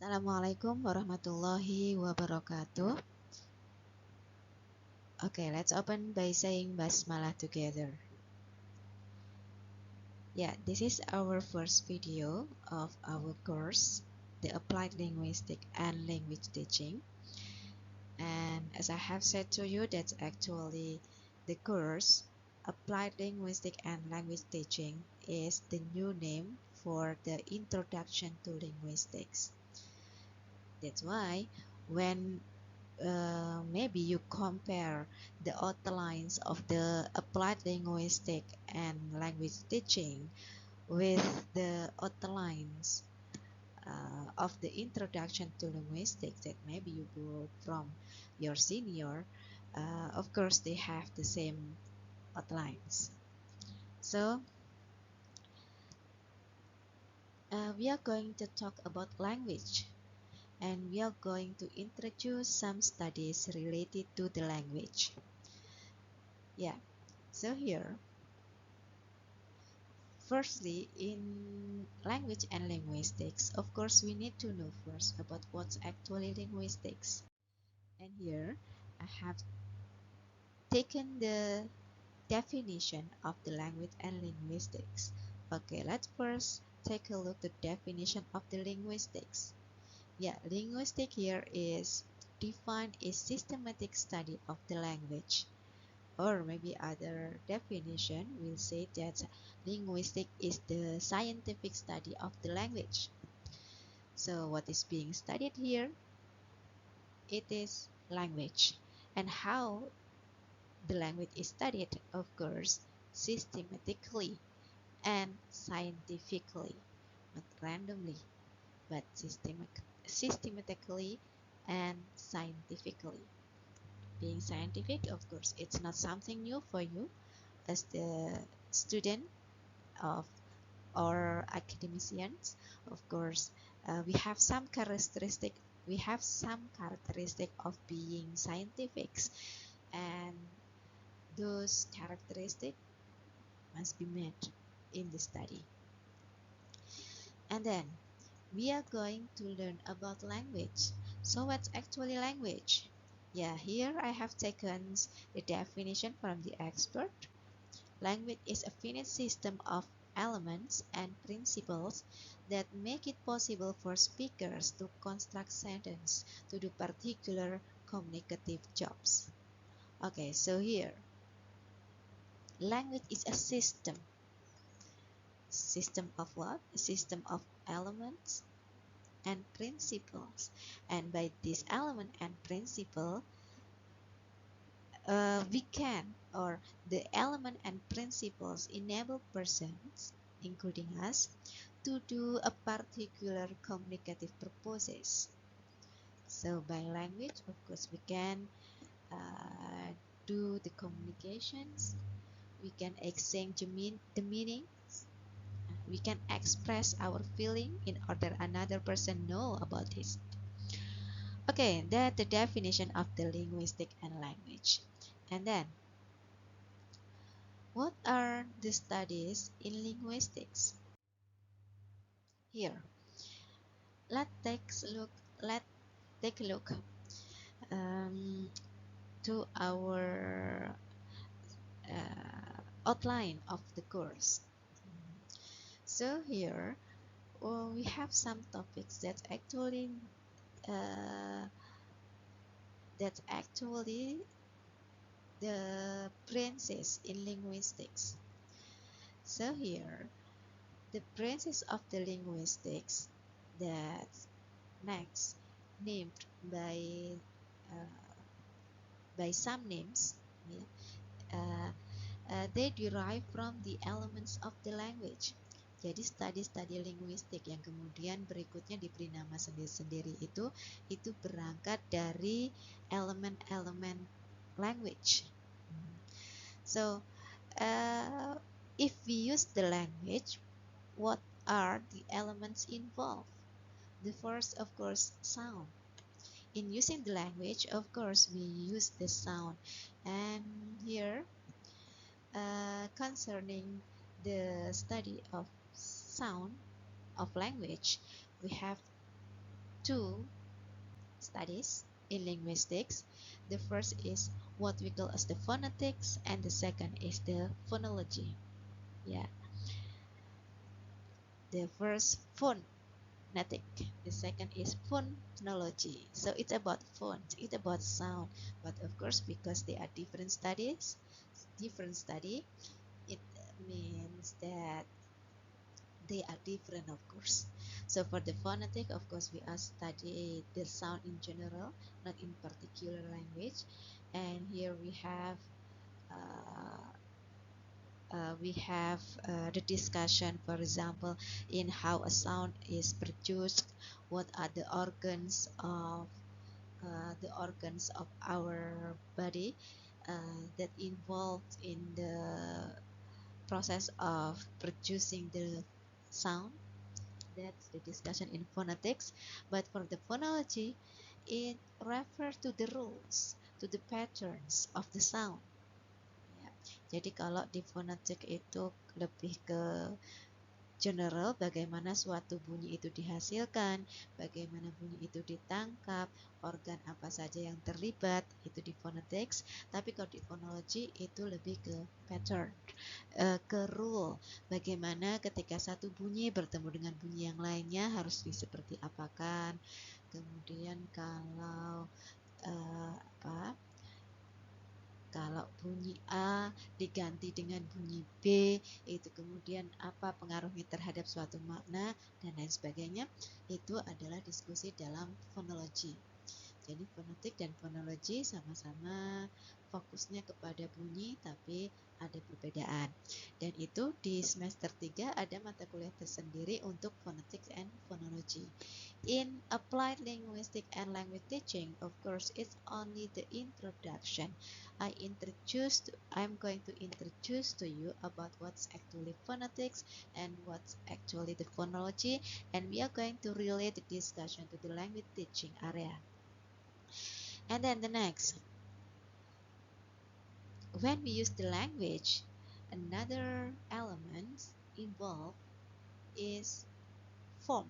Assalamualaikum warahmatullahi wabarakatuh. Okay, let's open by saying Basmalah together. Yeah, this is our first video of our course, the Applied Linguistic and Language Teaching. And as I have said to you, that's actually the course, Applied Linguistic and Language Teaching, is the new name for the Introduction to Linguistics. That's why when maybe you compare the outlines of the applied linguistic and language teaching with the outlines of the introduction to linguistics that maybe you borrowed from your senior. Of course, they have the same outlines. So we are going to talk about language, and we are going to introduce some studies related to the language. Yeah, so here, firstly, in language and linguistics, of course, we need to know first about what's actually linguistics. And here, I have taken the definition of the language and linguistics. Okay, let's first take a look at the definition of the linguistics. Yeah, linguistic here is defined as systematic study of the language. Or maybe other definition will say that linguistic is the scientific study of the language. So what is being studied here? It is language. And how the language is studied, of course, systematically and scientifically, not randomly, but systematically and scientifically. Being scientific, of course, it's not something new for you as the student of or academicians. Of course, we have some characteristic of being scientifics, and those characteristics must be met in the study. And then we are going to learn about language. So what's actually language? Yeah, here I have taken the definition from the expert. Language is a finite system of elements and principles that make it possible for speakers to construct sentences to do particular communicative jobs. Okay, so here, language is a system. System of what? A system of elements and principles. And by this element and principle, the element and principles enable persons, including us, to do a particular communicative purposes. So by language, of course, we can do the communications, we can exchange the meaning, we can express our feeling in order another person know about this. Okay, that's the definition of the linguistic and language. And then, what are the studies in linguistics? Here, let's take a look to our outline of the course. So here, we have some topics uh, that's actually the branches in linguistics. So here, the branches of the linguistics that's next named by some names, yeah, they derive from the elements of the language. Jadi studi-studi linguistik yang kemudian berikutnya diberi nama sendiri-sendiri itu berangkat dari elemen-elemen language. So if we use the language, what are the elements involved? The first, of course, sound. In using the language, of course, we use the sound. And here, concerning the study of sound of language, we have two studies in linguistics. The first is what we call as the phonetics, and the second is the phonology. Yeah, the first phonetic, the second is phonology. So it's about phone, it's about sound. But of course, because they are different studies, different study, it means that they are different, of course. So for the phonetic, of course, we are studying the sound in general, not in particular language. And here uh, we have the discussion, for example, in how a sound is produced, what are the organs of our body that involved in the process of producing the sound. That's the discussion in phonetics. But for the phonology, it refers to the rules, to the patterns of the sound. Ya. Jadi kalau di phonetic itu lebih ke general, bagaimana suatu bunyi itu dihasilkan, bagaimana bunyi itu ditangkap, organ apa saja yang terlibat, itu di phonetics. Tapi kalau di phonology itu lebih ke pattern, ke rule, bagaimana ketika satu bunyi bertemu dengan bunyi yang lainnya harus seperti apakan. Kemudian kalau kalau bunyi A diganti dengan bunyi B, itu kemudian apa pengaruhnya terhadap suatu makna dan lain sebagainya. Itu adalah diskusi dalam phonology. Jadi fonetik dan phonology sama-sama fokusnya kepada bunyi, tapi ada perbedaan. Dan itu di semester 3 ada mata kuliah tersendiri untuk phonetics and phonology. In applied linguistic and language teaching, of course, it's only the introduction. I'm going to introduce to you about what's actually phonetics and what's actually the phonology, and we are going to relate the discussion to the language teaching area. And then the next, when we use the language, another element involved is form.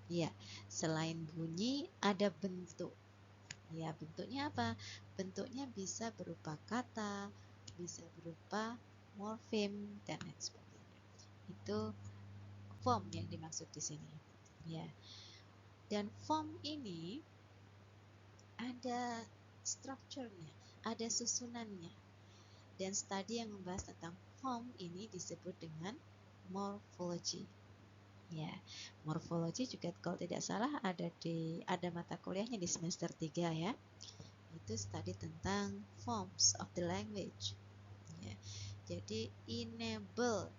Ya, selain bunyi ada bentuk. Ya, bentuknya apa? Bentuknya bisa berupa kata, bisa berupa morfem dan lain sebagainya. Itu form yang dimaksud di sini. Ya. Dan form ini ada strukturnya, ada susunannya. Dan studi yang membahas tentang form ini disebut dengan morphology. Ya, morfologi juga kalau tidak salah ada mata kuliahnya di semester 3 ya. Itu studi tentang forms of the language. Ya. Jadi enable,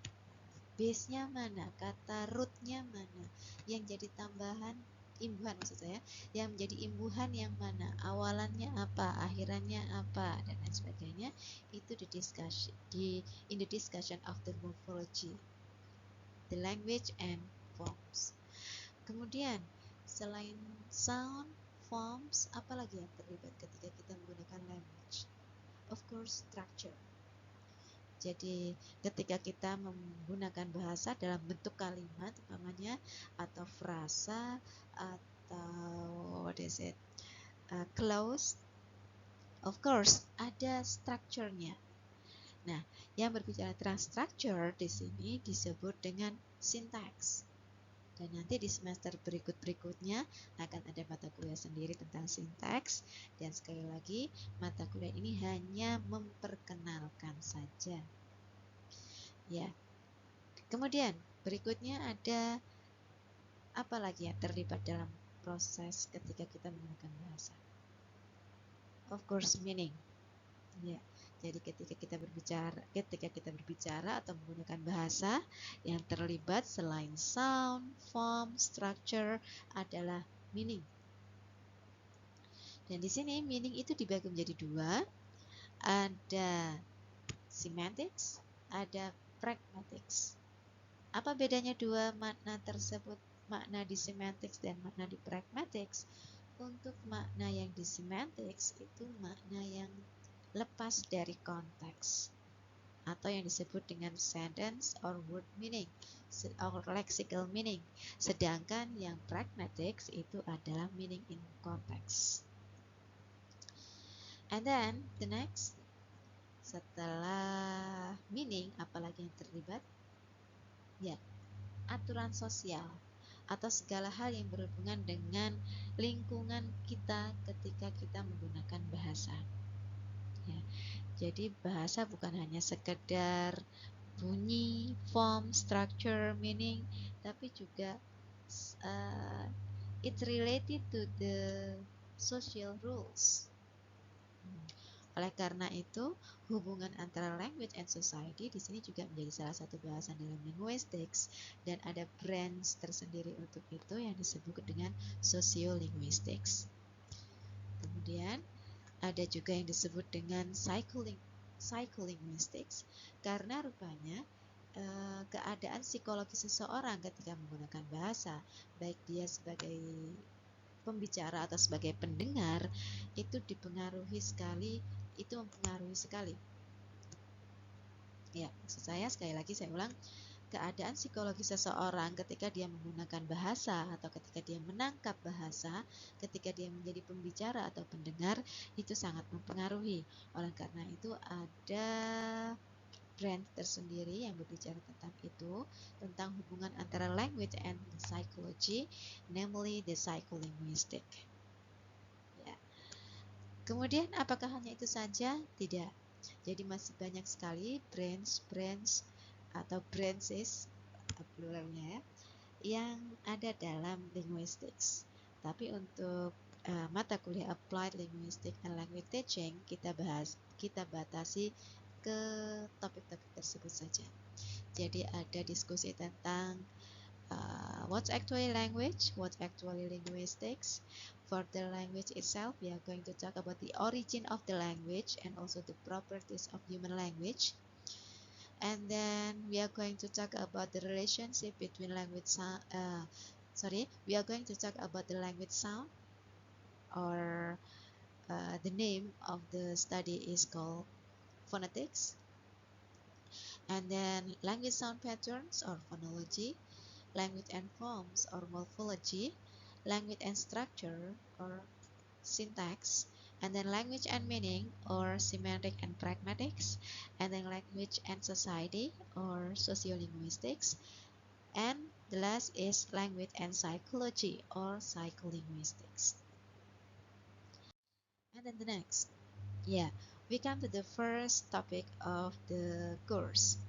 base-nya mana, kata root-nya mana, yang jadi tambahan imbuhan maksud saya, yang menjadi imbuhan yang mana, awalannya apa, akhirannya apa, dan lain sebagainya. Itu in the discussion of the morphology, the language and forms. Kemudian selain sound, forms, apalagi yang terlibat ketika kita menggunakan language? Of course, structure. Jadi ketika kita menggunakan bahasa dalam bentuk kalimat, umpamanya, atau frasa, atau clause, of course ada structure-nya. Nah, yang berbicara tentang structure di sini disebut dengan syntax. Dan nanti di semester berikutnya akan ada mata kuliah sendiri tentang sintaks. Dan sekali lagi, mata kuliah ini hanya memperkenalkan saja. Ya. Kemudian berikutnya ada apa lagi yang terlibat dalam proses ketika kita menggunakan bahasa? Of course, meaning. Ya. Jadi ketika kita berbicara atau menggunakan bahasa, yang terlibat selain sound, form, structure adalah meaning. Dan di sini meaning itu dibagi menjadi dua, ada semantics, ada pragmatics. Apa bedanya dua makna tersebut, makna di semantics dan makna di pragmatics? Untuk makna yang di semantics itu makna yang lepas dari konteks. atau yang disebut dengan sentence or word meaning or lexical meaning. Sedangkan yang pragmatics itu adalah meaning in context. And then the next, setelah meaning, apalagi yang terlibat? Ya, aturan sosial atau segala hal yang berhubungan dengan lingkungan kita ketika kita menggunakan bahasa. Ya, jadi bahasa bukan hanya sekedar bunyi, form, structure, meaning, tapi juga it related to the social rules. Oleh karena itu, hubungan antara language and society di sini juga menjadi salah satu bahasan dalam linguistics, dan ada branch tersendiri untuk itu yang disebut dengan sociolinguistics. Kemudian ada juga yang disebut dengan psycholinguistics, karena rupanya keadaan psikologi seseorang ketika menggunakan bahasa, baik dia sebagai pembicara atau sebagai pendengar, itu mempengaruhi sekali. Ya, maksud saya, sekali lagi saya ulang, keadaan psikologi seseorang ketika dia menggunakan bahasa atau ketika dia menangkap bahasa, ketika dia menjadi pembicara atau pendengar, itu sangat mempengaruhi. Oleh karena itu ada branch tersendiri yang berbicara tentang itu, tentang hubungan antara language and psychology, namely the psycholinguistic. Ya. Kemudian apakah hanya itu saja? Tidak. Jadi masih banyak sekali branch atau branches pluralnya yang ada dalam linguistics. Tapi untuk mata kuliah Applied Linguistics and Language Teaching kita batasi ke topik-topik tersebut saja. Jadi ada diskusi tentang what's actually language, what's actually linguistics. For the language itself, we are going to talk about the origin of the language and also the properties of human language. And then we are going to talk about the relationship between we are going to talk about the language sound, or the name of the study is called phonetics. And then language sound patterns or phonology, language and forms or morphology, language and structure or syntax, and then language and meaning or semantic and pragmatics, and then language and society or sociolinguistics, and the last is language and psychology or psycholinguistics. And then the next, we come to the first topic of the course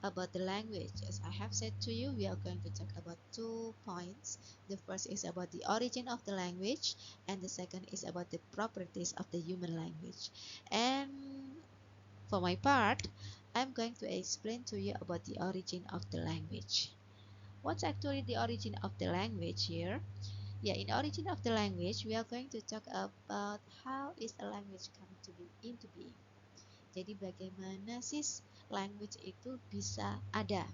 about the language. As I have said to you, we are going to talk about 2 points. The first is about the origin of the language, and the second is about the properties of the human language. And for my part, I'm going to explain to you about the origin of the language. What's actually the origin of the language here? In origin of the language, we are going to talk about how is a language come to be into being. Jadi bagaimana sih language itu bisa ada?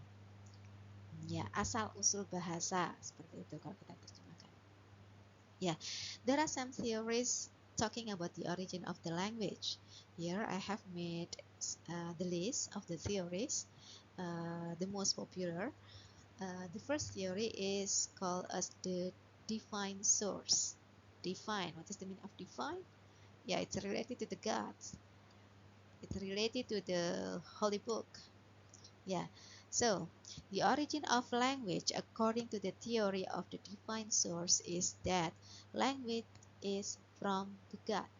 Ya, asal usul bahasa seperti itu kalau kita terjemahkan. There are some theories talking about the origin of the language. Here I have made the list of the theories, the most popular. The first theory is called as the divine source. Divine, what is the meaning of divine? It's related to the gods. It's related to the holy book. So the origin of language, according to the theory of the divine source, is that language is from the God.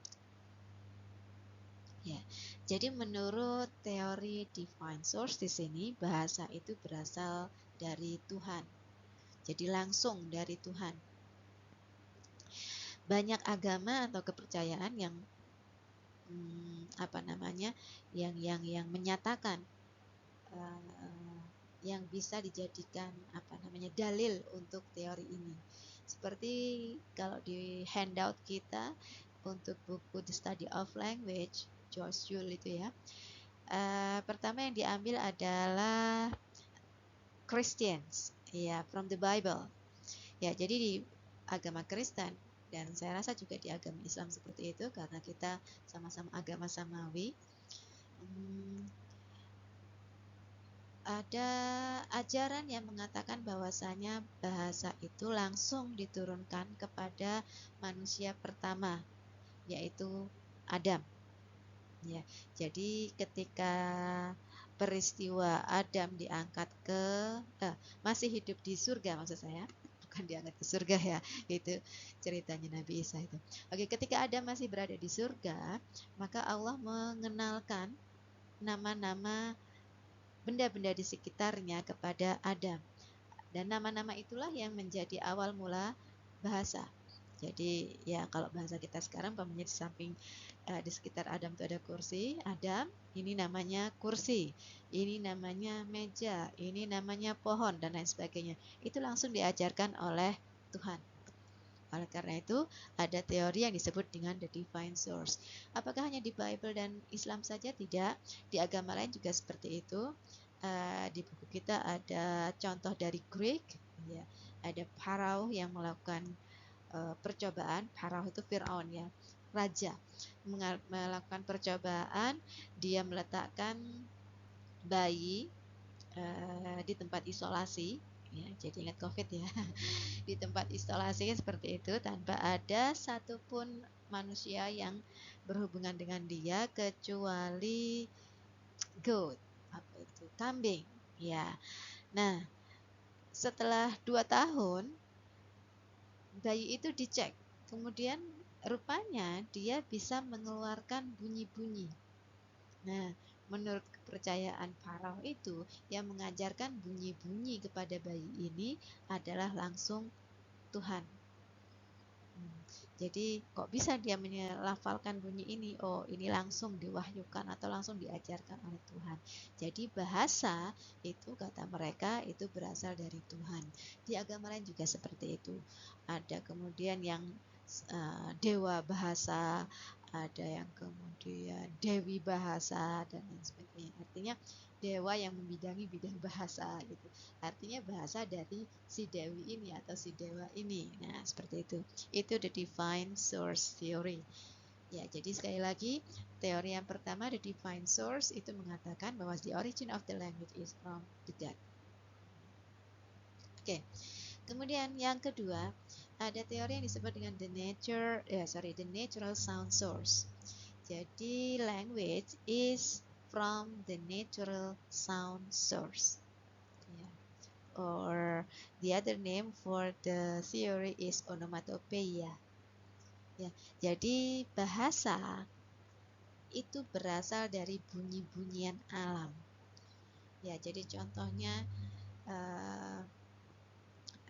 Jadi menurut teori divine source di sini, bahasa itu berasal dari Tuhan. Jadi langsung dari Tuhan. Banyak agama atau kepercayaan yang yang menyatakan yang bisa dijadikan dalil untuk teori ini. Seperti kalau di handout kita untuk buku The Study of Language, George Yule itu pertama yang diambil adalah Christians, from the Bible. Jadi di agama Kristen, dan saya rasa juga di agama Islam seperti itu karena kita sama-sama agama samawi. ada ajaran yang mengatakan bahwasanya bahasa itu langsung diturunkan kepada manusia pertama, yaitu Adam. Ya, jadi ketika peristiwa Adam diangkat ke masih hidup di surga maksud saya, bukan diangkat ke surga ya, itu ceritanya Nabi Isa itu. Oke, ketika Adam masih berada di surga, maka Allah mengenalkan nama-nama benda-benda di sekitarnya kepada Adam. Dan nama-nama itulah yang menjadi awal mula bahasa. Jadi ya kalau bahasa kita sekarang pamannya di samping di sekitar Adam itu ada kursi, Adam, ini namanya kursi, ini namanya meja, ini namanya pohon dan lain sebagainya. Itu langsung diajarkan oleh Tuhan. Oleh karena itu, ada teori yang disebut dengan the divine source. Apakah hanya di Bible dan Islam saja? Tidak. Di agama lain juga seperti itu. Di buku kita ada contoh dari Greek, ya. Ada Pharaoh yang melakukan percobaan. Pharaoh itu Firaun ya, raja, melakukan percobaan. Dia meletakkan bayi di tempat isolasi. Ya, jadi ingat COVID ya. Di tempat isolasi seperti itu tanpa ada satupun manusia yang berhubungan dengan dia kecuali goat, apa itu, kambing ya. Nah, setelah 2 tahun bayi itu dicek, kemudian rupanya dia bisa mengeluarkan bunyi-bunyi. Nah, menurut kepercayaan Pharaoh itu, yang mengajarkan bunyi-bunyi kepada bayi ini adalah langsung Tuhan. Jadi kok bisa dia melafalkan bunyi ini? Oh, ini langsung diwahyukan atau langsung diajarkan oleh Tuhan. Jadi bahasa itu kata mereka itu berasal dari Tuhan. Di agama lain juga seperti itu. Ada kemudian yang dewa bahasa, ada yang kemudian dewi bahasa dan lain sebagainya. Artinya dewa yang membidangi bidang bahasa gitu. Artinya bahasa dari si dewi ini atau si dewa ini. Nah, seperti itu. Itu the divine source theory. Ya, jadi sekali lagi teori yang pertama, the divine source, itu mengatakan bahwa the origin of the language is from the God. Oke. Kemudian yang kedua, ada teori yang disebut dengan the natural sound source. Jadi language is from the natural sound source. Yeah. Or the other name for the theory is onomatopoeia. Ya, jadi bahasa itu berasal dari bunyi-bunyian alam. Ya, jadi contohnya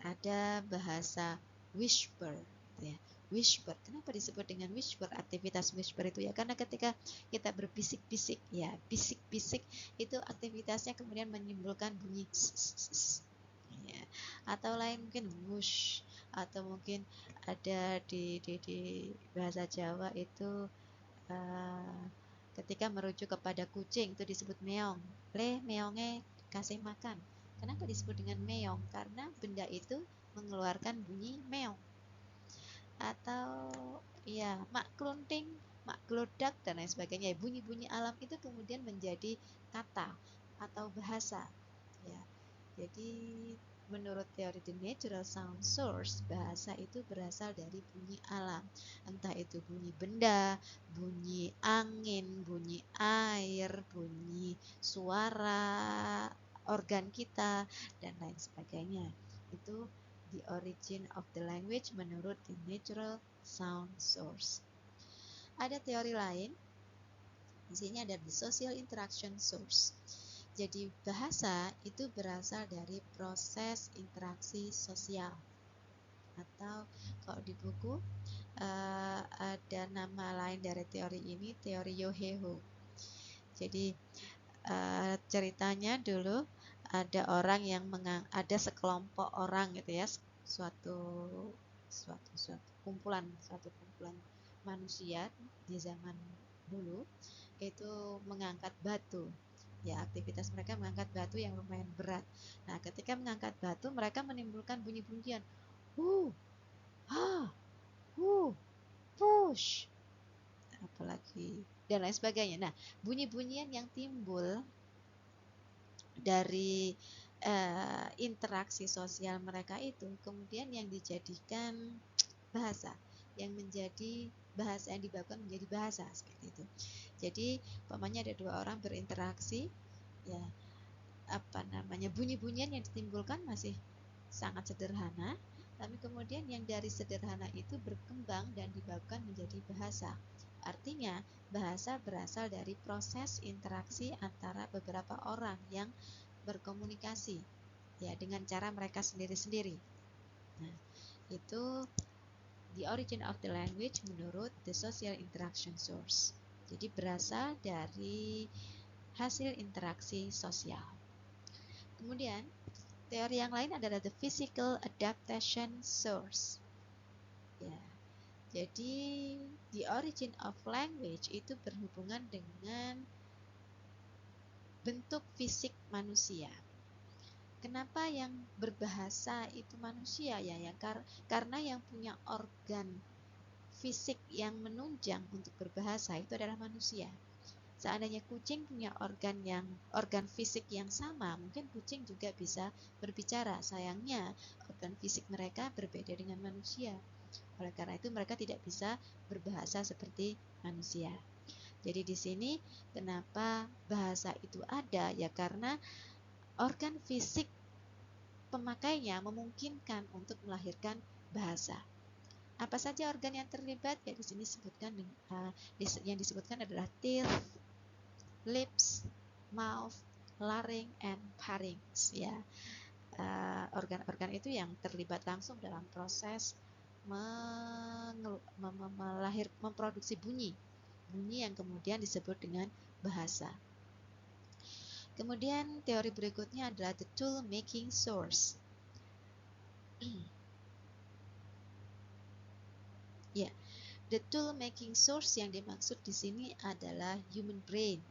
ada bahasa whisper, ya. Whisper. Kenapa disebut dengan whisper? Aktivitas whisper itu ya karena ketika kita berbisik-bisik, ya, bisik-bisik itu aktivitasnya kemudian menimbulkan bunyi ya. Atau lain mungkin wush, atau mungkin ada di bahasa Jawa itu ketika merujuk kepada kucing itu disebut meong. Meongnya kasih makan. Kenapa disebut dengan meong? Karena benda itu mengeluarkan bunyi meong. Atau ya mak klunting, mak gelodak dan lain sebagainya. Bunyi-bunyi alam itu kemudian menjadi kata atau bahasa. Ya. Jadi menurut teori the natural sound source, bahasa itu berasal dari bunyi alam. Entah itu bunyi benda, bunyi angin, bunyi air, bunyi suara organ kita, dan lain sebagainya. Itu the origin of the language menurut the natural sound source. Ada teori lain, di sini ada the social interaction source. Jadi bahasa itu berasal dari proses interaksi sosial. Atau kalau di buku ada nama lain dari teori ini, teori Yoheho. Jadi ceritanya dulu ada orang yang ada sekelompok orang gitu ya, suatu kumpulan manusia di zaman dulu itu mengangkat batu. Ya, aktivitas mereka mengangkat batu yang lumayan berat. Nah, ketika mengangkat batu, mereka menimbulkan bunyi-bunyian. Ha, push. Apalagi dan lain sebagainya. Nah, bunyi-bunyian yang timbul dari interaksi sosial mereka itu kemudian yang dijadikan bahasa, yang menjadi bahasa, yang dibagikan menjadi bahasa seperti itu. Jadi umpamanya ada dua orang berinteraksi, ya bunyi-bunyian yang ditimbulkan masih sangat sederhana, tapi kemudian yang dari sederhana itu berkembang dan dibagikan menjadi bahasa. Artinya bahasa berasal dari proses interaksi antara beberapa orang yang berkomunikasi, ya, dengan cara mereka sendiri-sendiri. Nah, itu the origin of the language menurut the social interaction source. Jadi berasal dari hasil interaksi sosial. Kemudian teori yang lain adalah the physical adaptation source. Ya, jadi the origin of language itu berhubungan dengan bentuk fisik manusia. Kenapa yang berbahasa itu manusia ya? Karena yang punya organ fisik yang menunjang untuk berbahasa itu adalah manusia. Seandainya kucing punya organ fisik yang sama, mungkin kucing juga bisa berbicara. Sayangnya organ fisik mereka berbeda dengan manusia. Oleh karena itu mereka tidak bisa berbahasa seperti manusia. Jadi di sini kenapa bahasa itu ada ya, karena organ fisik pemakainya memungkinkan untuk melahirkan bahasa. Apa saja organ yang terlibat? Ya di sini disebutkan yang disebutkan adalah teeth, lips, mouth, larynx, and pharynx. Ya, organ-organ itu yang terlibat langsung dalam proses memproduksi bunyi yang kemudian disebut dengan bahasa. Kemudian teori berikutnya adalah the tool making source. Ya, the tool making source yang dimaksud di sini adalah human brain.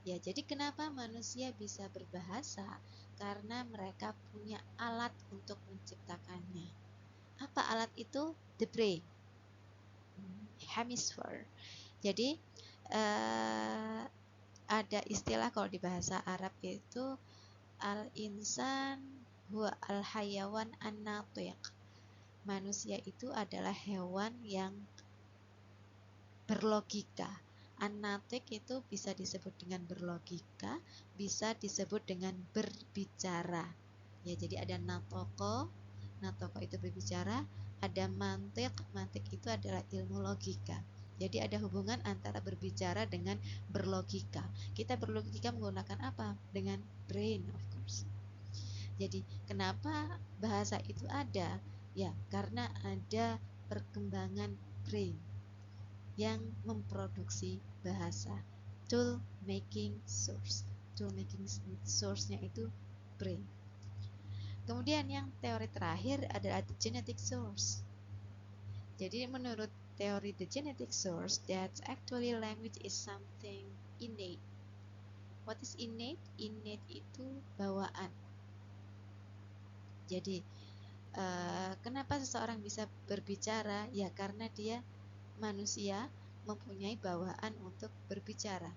Ya, jadi kenapa manusia bisa berbahasa? Karena mereka punya alat untuk menciptakannya. Apa alat itu? The brain, hemisphere. Jadi ada istilah kalau di bahasa Arab itu al-insan huwa al-hayawan an-natiq. Manusia itu adalah hewan yang berlogika. An-natiq itu bisa disebut dengan berlogika, bisa disebut dengan berbicara. Ya, jadi ada natoko itu berbicara, ada mantiq itu adalah ilmu logika. Jadi ada hubungan antara berbicara dengan berlogika. Kita berlogika menggunakan apa? Dengan brain, of course. Jadi kenapa bahasa itu ada? Ya, karena ada perkembangan brain yang memproduksi bahasa. Tool making source. Tool making source-nya itu brain. Kemudian yang teori terakhir adalah the genetic source. Jadi menurut teori the genetic source, that actually language is something innate. What is innate? Innate itu bawaan. Jadi kenapa seseorang bisa berbicara? Ya karena dia manusia mempunyai bawaan untuk berbicara.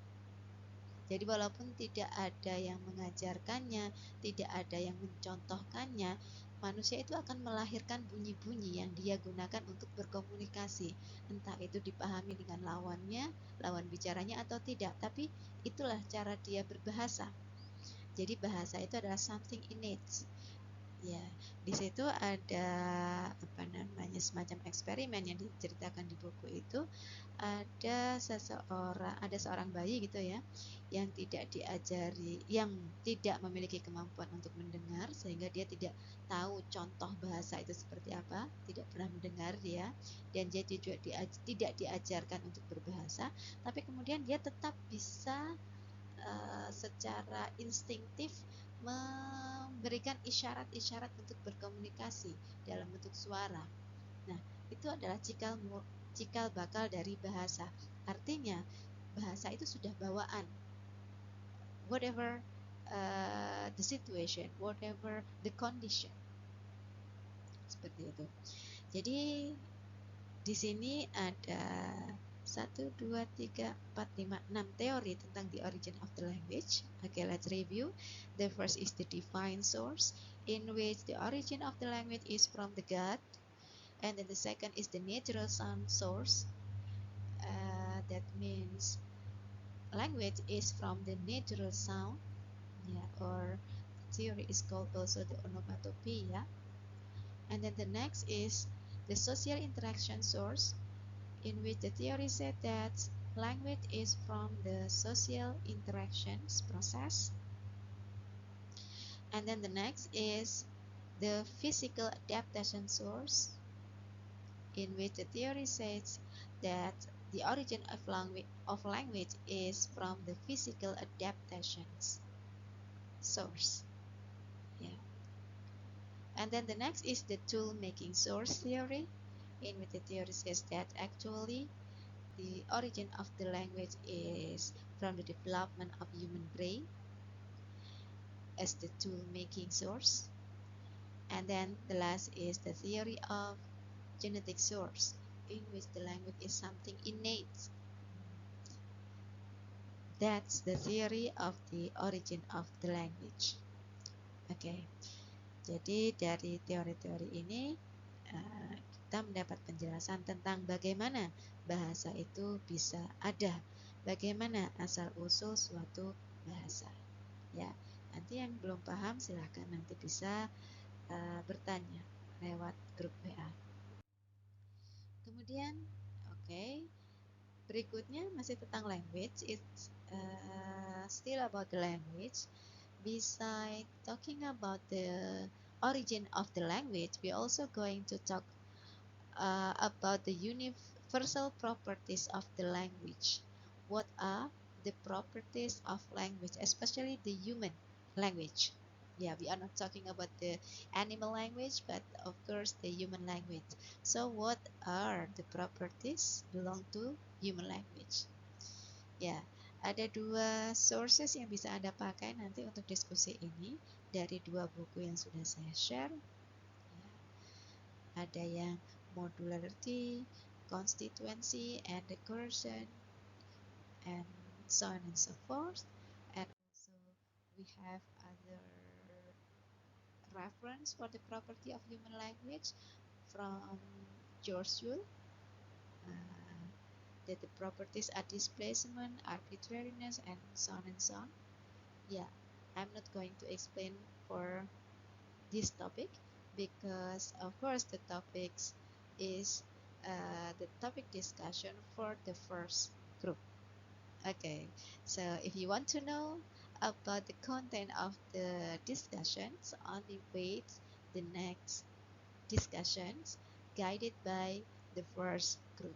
Jadi walaupun tidak ada yang mengajarkannya, tidak ada yang mencontohkannya, manusia itu akan melahirkan bunyi-bunyi yang dia gunakan untuk berkomunikasi. Entah itu dipahami dengan lawan bicaranya atau tidak, tapi itulah cara dia berbahasa. Jadi bahasa itu adalah something innate. Ya, di situ ada semacam eksperimen yang diceritakan di buku itu. Ada seorang bayi gitu ya, yang tidak memiliki kemampuan untuk mendengar, sehingga dia tidak tahu contoh bahasa itu seperti apa, tidak pernah mendengar dia, dan dia juga tidak diajarkan untuk berbahasa, tapi kemudian dia tetap bisa secara instingtif memberikan isyarat-isyarat untuk berkomunikasi dalam bentuk suara. Nah, itu adalah cikal bakal dari bahasa. Artinya, bahasa itu sudah bawaan. Whatever the situation, whatever the condition. Seperti itu. Jadi, di sini ada 1, 2, 3, 4, 5, 6 teori tentang the origin of the language. Okay, let's review. The first is the divine source, in which the origin of the language is from the God. And then the second is the natural sound source. That means language is from the natural sound, yeah, or theory is called also the onomatopoeia. And then the next is the social interaction source, in which the theory said that language is from the social interactions process. And then the next is the physical adaptation source, in which the theory says that the origin of language is from the physical adaptations source. Yeah. And then the next is the tool making source theory, in which the theory says that actually the origin of the language is from the development of human brain as the tool making source. And then the last is the theory of genetic source, in which the language is something innate. That's the theory of the origin of the language. Okay, jadi dari teori-teori ini kita mendapat penjelasan tentang bagaimana bahasa itu bisa ada, bagaimana asal-usul suatu bahasa. Ya, nanti yang belum paham silahkan nanti bisa bertanya lewat grup WA. Kemudian, okay, berikutnya masih tentang language. It's still about the language. Besides talking about the origin of the language, we're also going to talk about the universal properties of the language. What are the properties of language, especially the human language? Yeah, we are not talking about the animal language, but of course the human language. So what are the properties belong to human language? Ya, ada dua sources yang bisa Anda pakai nanti untuk diskusi ini dari dua buku yang sudah saya share. Ya, ada yang modularity, constituency, and recursion, and so on and so forth. And also we have other reference for the property of human language from George Yule. That the properties are displacement, arbitrariness, and so on and so on. Yeah, I'm not going to explain for this topic because of course the topics is the topic discussion for the first group. Okay, so if you want to know about the content of the discussions, only wait the next discussions guided by the first group.